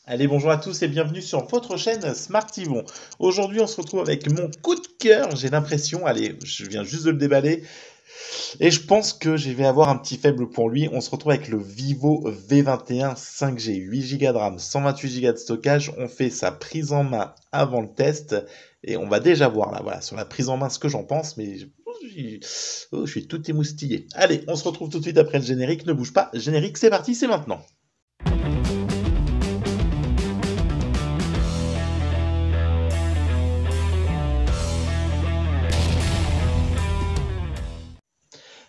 Allez, bonjour à tous et bienvenue sur votre chaîne Smart Yvon. Aujourd'hui, on se retrouve avec mon coup de cœur. J'ai l'impression, allez, je viens juste de le déballer et je pense que je vais avoir un petit faible pour lui. On se retrouve avec le Vivo V21 5G, 8 Go de RAM, 128 Go de stockage. On fait sa prise en main avant le test et on va déjà voir là, voilà, sur la prise en main ce que j'en pense, mais je suis tout émoustillé. Allez, on se retrouve tout de suite après le générique. Ne bouge pas, générique, c'est parti, c'est maintenant.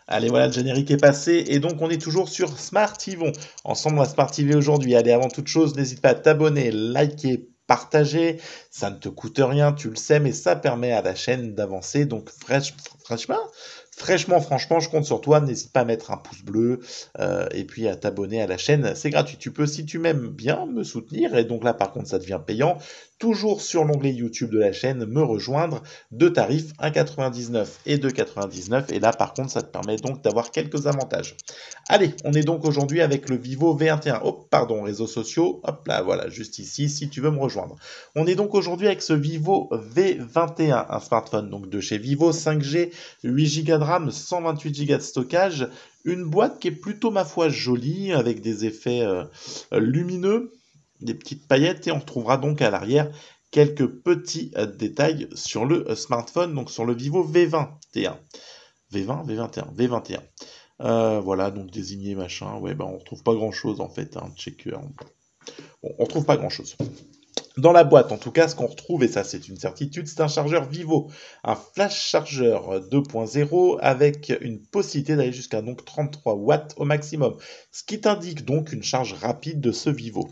Allez, voilà, le générique est passé et donc on est toujours sur Smart Yvon. Ensemble, on va Smart TV aujourd'hui. Allez, avant toute chose, n'hésite pas à t'abonner, liker, partager. Ça ne te coûte rien, tu le sais, mais ça permet à la chaîne d'avancer. Donc, franchement, je compte sur toi. N'hésite pas à mettre un pouce bleu et puis à t'abonner à la chaîne. C'est gratuit. Tu peux, si tu m'aimes bien, me soutenir. Et donc là, par contre, ça devient payant. Toujours sur l'onglet YouTube de la chaîne, me rejoindre. Deux tarifs, 1,99 et 2,99. Et là, par contre, ça te permet donc d'avoir quelques avantages. Allez, on est donc aujourd'hui avec le Vivo V21. Oh, pardon, réseaux sociaux. Hop là, voilà, juste ici, si tu veux me rejoindre. On est donc aujourd'hui avec ce Vivo V21, un smartphone donc de chez Vivo, 5G, 8 Go de RAM, 128 Go de stockage. Une boîte qui est plutôt, ma foi, jolie, avec des effets lumineux, des petites paillettes, et on retrouvera donc à l'arrière quelques petits détails sur le smartphone, donc sur le Vivo V21. V20, V21, V21. Voilà, donc désigné machin. Ouais, bah on retrouve pas grand chose en fait. Un checker. Bon, on retrouve pas grand chose. Dans la boîte, en tout cas, ce qu'on retrouve, et ça c'est une certitude, c'est un chargeur Vivo, un flash chargeur 2.0 avec une possibilité d'aller jusqu'à donc 33 watts au maximum, ce qui t'indique donc une charge rapide de ce Vivo.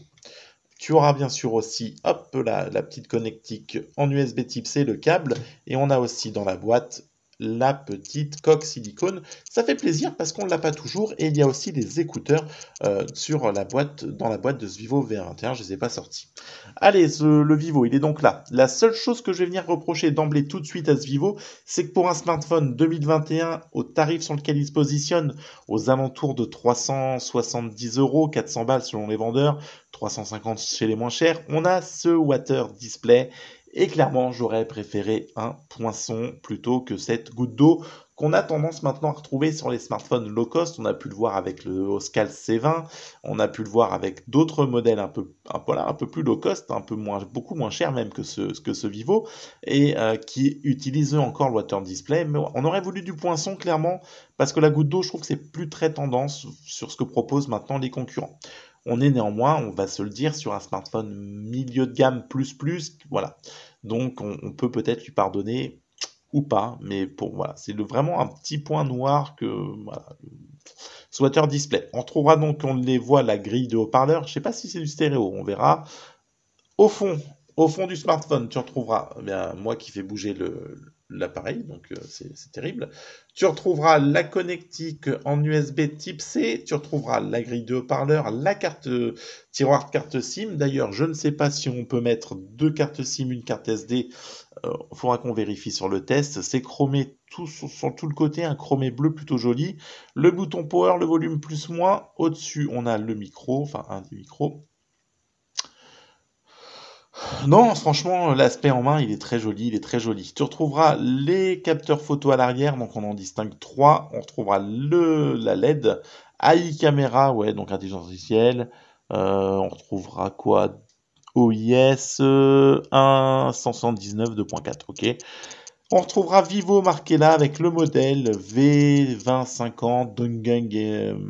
Tu auras bien sûr aussi, hop là, la petite connectique en USB type C, le câble, et on a aussi dans la boîte la petite coque silicone. Ça fait plaisir parce qu'on ne l'a pas toujours, et il y a aussi des écouteurs sur la boîte, dans la boîte de ce Vivo V21, je ne les ai pas sortis. Allez, le Vivo, il est donc là. La seule chose que je vais venir reprocher d'emblée tout de suite à ce Vivo, c'est que pour un smartphone 2021, au tarif sur lequel il se positionne, aux alentours de 370 euros, 400 balles selon les vendeurs, 350 chez les moins chers, on a ce Water Display. Et clairement, j'aurais préféré un poinçon plutôt que cette goutte d'eau qu'on a tendance maintenant à retrouver sur les smartphones low cost. On a pu le voir avec le Oscal C20, on a pu le voir avec d'autres modèles voilà, un peu plus low cost, beaucoup moins cher même que ce Vivo, et qui utilisent encore le Water Display. Mais on aurait voulu du poinçon clairement, parce que la goutte d'eau, je trouve que c'est plus très tendance sur ce que proposent maintenant les concurrents. On est néanmoins, on va se le dire, sur un smartphone milieu de gamme plus, voilà. Donc on peut peut-être lui pardonner ou pas, mais pour voilà, c'est vraiment un petit point noir que voilà. Water Display. On trouvera donc, on les voit, la grille de haut-parleurs. Je ne sais pas si c'est du stéréo, on verra. Au fond, au fond du smartphone, tu retrouveras, eh bien, moi qui fais bouger l'appareil, donc c'est terrible. Tu retrouveras la connectique en USB type C, tu retrouveras la grille de haut-parleurs, la carte tiroir de carte SIM. D'ailleurs, je ne sais pas si on peut mettre deux cartes SIM, une carte SD. Il faudra qu'on vérifie sur le test. C'est chromé tout sur tout le côté, un chromé bleu plutôt joli. Le bouton power, le volume plus moins. Au-dessus, on a le micro, enfin un des micros. Non, franchement, l'aspect en main, il est très joli, il est très joli. Tu retrouveras les capteurs photo à l'arrière, donc on en distingue trois. On retrouvera la LED, AI caméra, ouais, donc intelligence artificielle. On retrouvera quoi? OIS 1.179 2.4, ok. On retrouvera Vivo marqué là avec le modèle V2050 Dongyang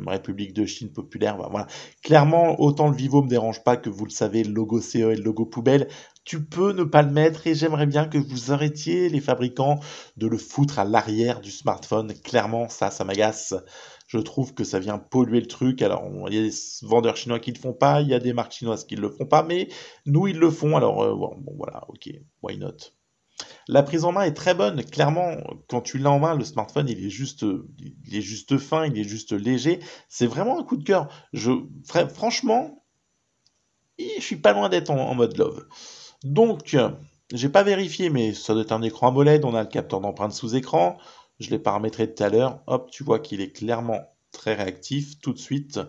République de Chine populaire. Voilà. Clairement, autant le Vivo me dérange pas que vous le savez, le logo CE et le logo poubelle. Tu peux ne pas le mettre et j'aimerais bien que vous arrêtiez les fabricants de le foutre à l'arrière du smartphone. Clairement, ça m'agace. Je trouve que ça vient polluer le truc. Alors, il y a des vendeurs chinois qui le font pas, il y a des marques chinoises qui le font pas, mais nous, ils le font. Alors, bon, voilà, ok, why not? La prise en main est très bonne. Clairement, quand tu l'as en main, le smartphone, il est juste fin, il est juste léger. C'est vraiment un coup de cœur. Franchement, je suis pas loin d'être en mode love. Donc, j'ai pas vérifié, mais ça doit être un écran AMOLED. On a le capteur d'empreinte sous écran. Je l'ai paramétré tout à l'heure. Hop, tu vois qu'il est clairement très réactif tout de suite.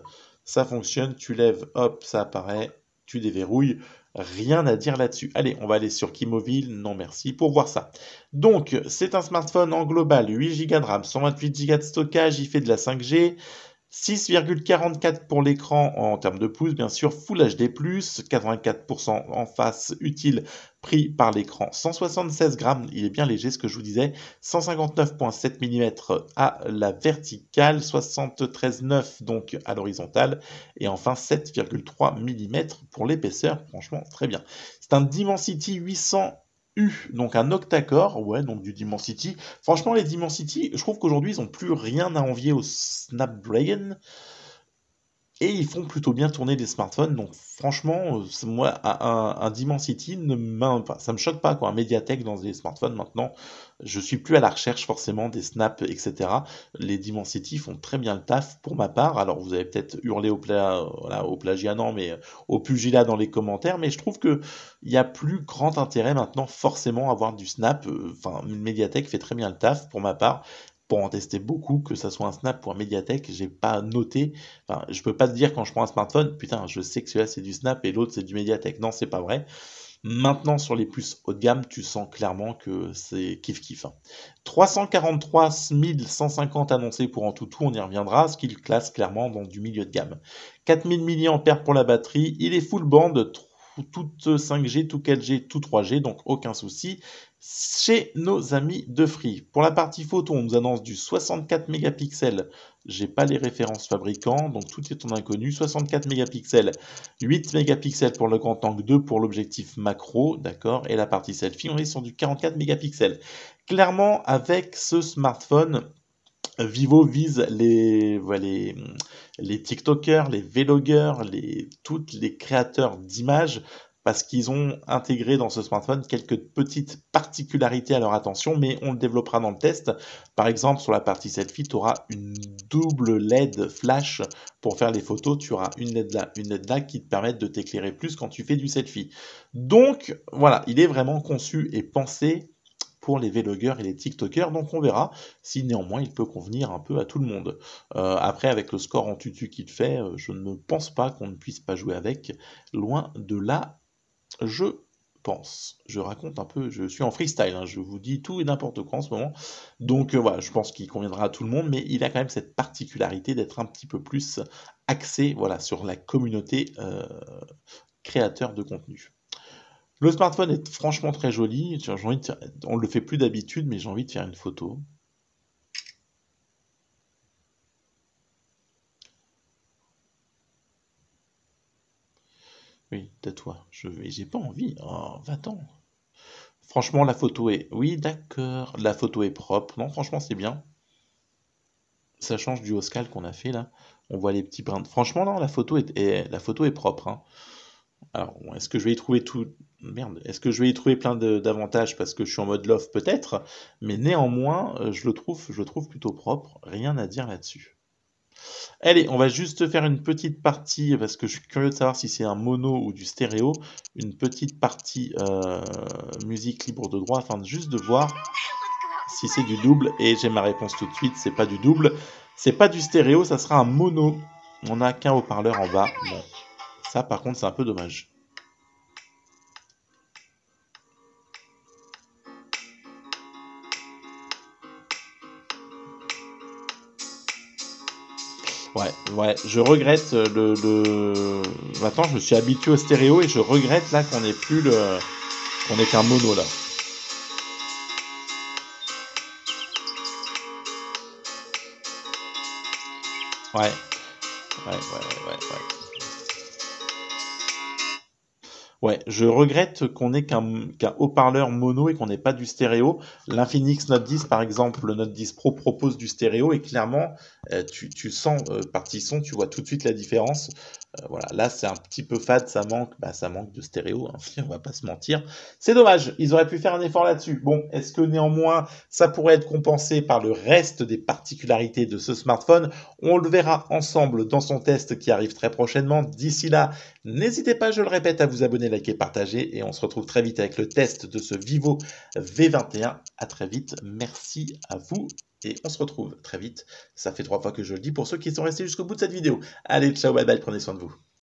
Ça fonctionne. Tu lèves, hop, ça apparaît. tu déverrouilles, rien à dire là-dessus. Allez, on va aller sur Kimobile, non merci, pour voir ça. Donc, c'est un smartphone en global, 8 Go de RAM, 128 Go de stockage, il fait de la 5G, 6,44 pour l'écran en termes de pouces, bien sûr, Full HD+, 84% en face utile pris par l'écran, 176 grammes, il est bien léger ce que je vous disais, 159,7 mm à la verticale, 73,9 donc à l'horizontale, et enfin 7,3 mm pour l'épaisseur, franchement très bien. C'est un Dimensity 800 donc un octa-core, ouais, donc du Dimensity. Franchement, les Dimensity, je trouve qu'aujourd'hui, ils n'ont plus rien à envier au Snapdragon. Et ils font plutôt bien tourner les smartphones, donc franchement, moi, un Dimensity, ça me choque pas, quoi. Un Mediatek dans les smartphones, maintenant, je suis plus à la recherche forcément des snaps, etc. Les Dimensity font très bien le taf pour ma part. Alors, vous avez peut-être hurlé voilà, au plagiat, non, mais au pugilat dans les commentaires, mais je trouve que il y a plus grand intérêt maintenant forcément à avoir du snap. Enfin, une Mediatek fait très bien le taf pour ma part. Pour en tester beaucoup, que ça soit un Snap ou un Mediatek, j'ai pas noté. Enfin, je peux pas te dire quand je prends un smartphone, putain, je sais que celui-là c'est du Snap et l'autre c'est du Mediatek. Non, c'est pas vrai. Maintenant, sur les puces haut de gamme, tu sens clairement que c'est kiff-kiff. 343 150 annoncés pour en tout, on y reviendra, ce qui le classe clairement dans du milieu de gamme. 4000 mAh pour la batterie, il est full band, toute 5G, tout 4G, tout 3G, donc aucun souci chez nos amis de Free. Pour la partie photo, on nous annonce du 64 mégapixels. J'ai pas les références fabricants, donc tout est en inconnu. 64 mégapixels, 8 mégapixels pour le grand angle, 2 pour l'objectif macro, d'accord. Et la partie selfie, on est sur du 44 mégapixels. Clairement, avec ce smartphone, Vivo vise les TikTokers, les vlogueurs, tous les créateurs d'images parce qu'ils ont intégré dans ce smartphone quelques petites particularités à leur attention, mais on le développera dans le test. Par exemple, sur la partie selfie, tu auras une double LED flash pour faire les photos. Tu auras une LED là qui te permettent de t'éclairer plus quand tu fais du selfie. Donc, voilà, il est vraiment conçu et pensé pour les vlogueurs et les TikTokers, donc on verra si néanmoins il peut convenir un peu à tout le monde. Après, avec le score en tutu qu'il fait, je ne pense pas qu'on ne puisse pas jouer avec, loin de là, je pense. Je raconte un peu, je suis en freestyle, hein, je vous dis tout et n'importe quoi en ce moment, donc voilà, je pense qu'il conviendra à tout le monde, mais il a quand même cette particularité d'être un petit peu plus axé voilà, sur la communauté créateur de contenu. Le smartphone est franchement très joli. On le fait plus d'habitude, mais j'ai envie de faire une photo. Oui, tais-toi. J'ai pas envie. Oh, va-t'en. Franchement, la photo est... Oui, d'accord. La photo est propre. Non, franchement, c'est bien. Ça change du Oscal qu'on a fait, là. On voit les petits brins. Franchement, non, la photo est propre, hein. Alors, est-ce que je vais y trouver tout... Merde, est-ce que je vais y trouver plein d'avantages parce que je suis en mode love peut-être, mais néanmoins, je le trouve plutôt propre, rien à dire là-dessus. Allez, on va juste faire une petite partie, parce que je suis curieux de savoir si c'est un mono ou du stéréo, une petite partie musique libre de droit, afin juste de voir si c'est du double, et j'ai ma réponse tout de suite, c'est pas du double, c'est pas du stéréo, ça sera un mono, on n'a qu'un haut-parleur en bas, bon, ça par contre c'est un peu dommage. Ouais, je regrette Maintenant, je me suis habitué au stéréo et je regrette là qu'on n'ait plus qu'on ait qu'un mono là. Ouais, ouais. Ouais, je regrette qu'on ait qu'un haut-parleur mono et qu'on n'ait pas du stéréo. L'Infinix Note 10, par exemple, le Note 10 Pro propose du stéréo et clairement, tu sens, partie son, tu vois tout de suite la différence. Voilà, là c'est un petit peu fade, ça manque de stéréo, hein, on va pas se mentir. C'est dommage, ils auraient pu faire un effort là-dessus. Bon, est-ce que néanmoins ça pourrait être compensé par le reste des particularités de ce smartphone? On le verra ensemble dans son test qui arrive très prochainement. D'ici là, n'hésitez pas, je le répète, à vous abonner, liker, partager et on se retrouve très vite avec le test de ce Vivo V21. À très vite, merci à vous. Et on se retrouve très vite. Ça fait 3 fois que je le dis pour ceux qui sont restés jusqu'au bout de cette vidéo. Allez, ciao, bye bye, prenez soin de vous.